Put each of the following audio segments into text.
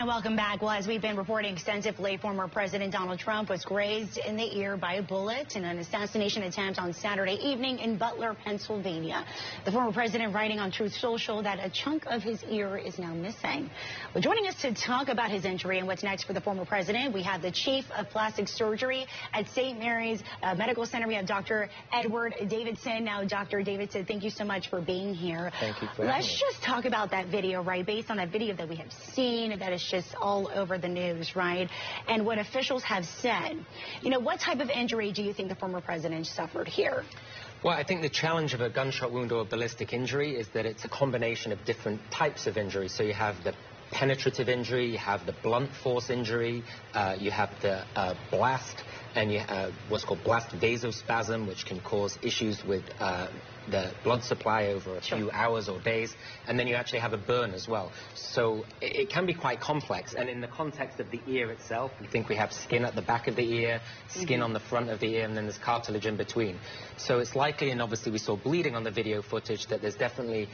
And welcome back. Well, as we've been reporting extensively, former President Donald Trump was grazed in the ear by a bullet in an assassination attempt on Saturday evening in Butler, Pennsylvania. The former president writing on Truth Social that a chunk of his ear is now missing. Well, joining us to talk about his injury and what's next for the former president, we have the chief of plastic surgery at St. Mary's Medical Center. We have Dr. Edward Davidson. Now, Dr. Davidson, thank you so much for being here. Thank you for having me. Let's just talk about that video, right? Based on that video that we have seen, that is just all over the news, right? And what officials have said. You know, what type of injury do you think the former president suffered here? Well, I think the challenge of a gunshot wound or a ballistic injury is that it's a combination of different types of injury. So you have the penetrative injury, you have the blunt force injury, you have the blast, and you have what's called blast vasospasm, which can cause issues with the blood supply over a few hours or days, and then you actually have a burn as well. So it can be quite complex, and in the context of the ear itself, we think we have skin at the back of the ear, skin on the front of the ear, and then there's cartilage in between. So it's likely, and obviously we saw bleeding on the video footage, that there's definitely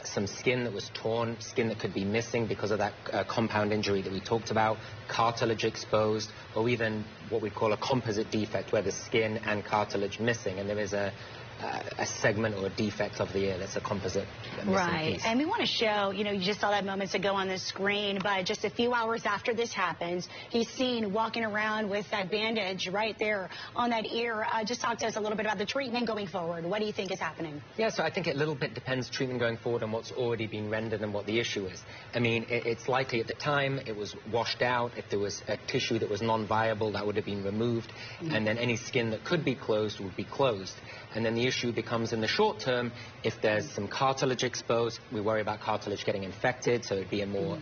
some skin that was torn, skin that could be missing because of that compound injury that we talked about, cartilage exposed, or even what we call a composite defect where there's skin and cartilage missing, and there is a segment or a defect of the ear that's a composite right piece. And we want to show, you know, you just saw that moments ago on the screen, but just a few hours after this happens, he's seen walking around with that bandage right there on that ear. Just talk to us a little bit about the treatment going forward. What do you think is happening? Yeah, so I think it a little bit depends treatment going forward on what's already been rendered and what the issue is. I mean, it's likely at the time it was washed out. If there was a tissue that was non-viable, that would have been removed, and then any skin that could be closed would be closed. And then the issue becomes in the short term, if there's some cartilage exposed, we worry about cartilage getting infected, so it'd be a more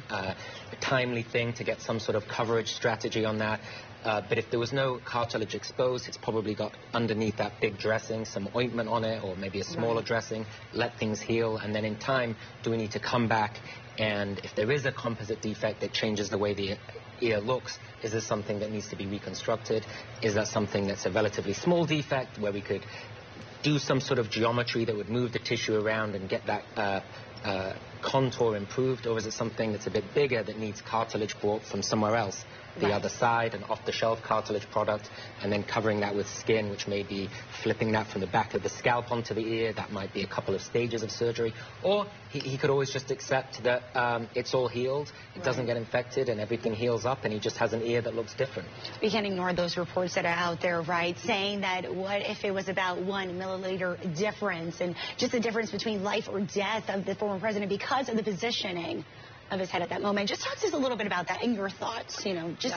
timely thing to get some sort of coverage strategy on that. But if there was no cartilage exposed, it's probably got underneath that big dressing some ointment on it, or maybe a smaller dressing, let things heal, and then in time, do we need to come back? And if there is a composite defect that changes the way the ear looks, is this something that needs to be reconstructed? Is that something that's a relatively small defect where we could do some sort of geometry that would move the tissue around and get that contour improved, or is it something that's a bit bigger that needs cartilage brought from somewhere else, the other side, an off-the-shelf cartilage product, and then covering that with skin, which may be flipping that from the back of the scalp onto the ear? That might be a couple of stages of surgery. Or he could always just accept that it's all healed, it doesn't get infected, and everything heals up, and he just has an ear that looks different. We can't ignore those reports that are out there, right, saying that what if it was about 1 milliliter difference, and just the difference between life or death of the former president because of the positioning of his head at that moment. Just talk to us a little bit about that and your thoughts, you know, just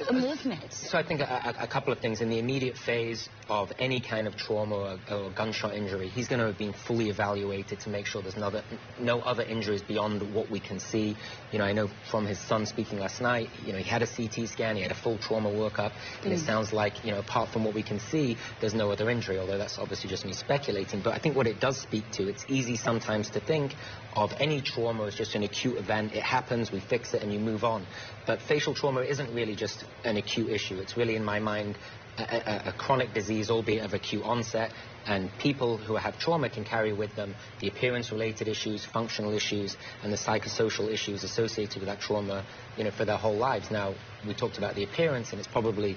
the movements. So I think a couple of things. In the immediate phase of any kind of trauma or gunshot injury, he's going to have been fully evaluated to make sure there's no other injuries beyond what we can see. You know, I know from his son speaking last night, you know, he had a CT scan, he had a full trauma workup, and it sounds like, you know, apart from what we can see, there's no other injury, although that's obviously just me speculating. But I think what it does speak to, it's easy sometimes to think of any trauma as just an acute event. It happens, we fix it, and you move on. But facial trauma isn't really just an acute issue. It's really, in my mind, a chronic disease, albeit of acute onset, and people who have trauma can carry with them the appearance-related issues, functional issues, and the psychosocial issues associated with that trauma, you know, for their whole lives. Now, we talked about the appearance, and it's probably,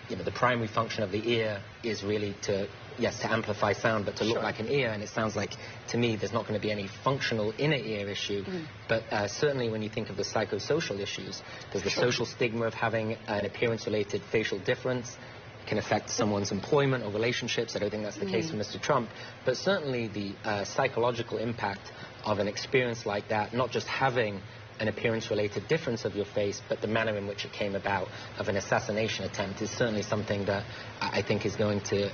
you know, the primary function of the ear is really to, yes, to amplify sound, but to look like an ear. And it sounds like, to me, there's not going to be any functional inner ear issue. But certainly when you think of the psychosocial issues, there's the social stigma of having an appearance-related facial difference. It can affect someone's employment or relationships. I don't think that's the case for Mr. Trump. But certainly the psychological impact of an experience like that, not just having an appearance-related difference of your face, but the manner in which it came about, of an assassination attempt, is certainly something that I think is going to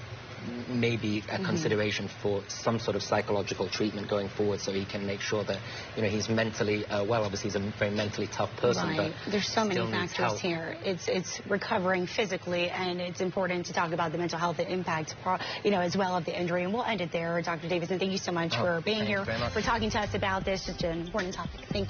maybe a consideration for some sort of psychological treatment going forward, so he can make sure that, you know, he's mentally well. Obviously, he's a very mentally tough person, but there's so many factors here. It's recovering physically, and it's important to talk about the mental health impact, you know, as well of the injury. And we'll end it there. Dr. Davidson, thank you so much for being here, for talking to us about this. Such an important topic. Thank you.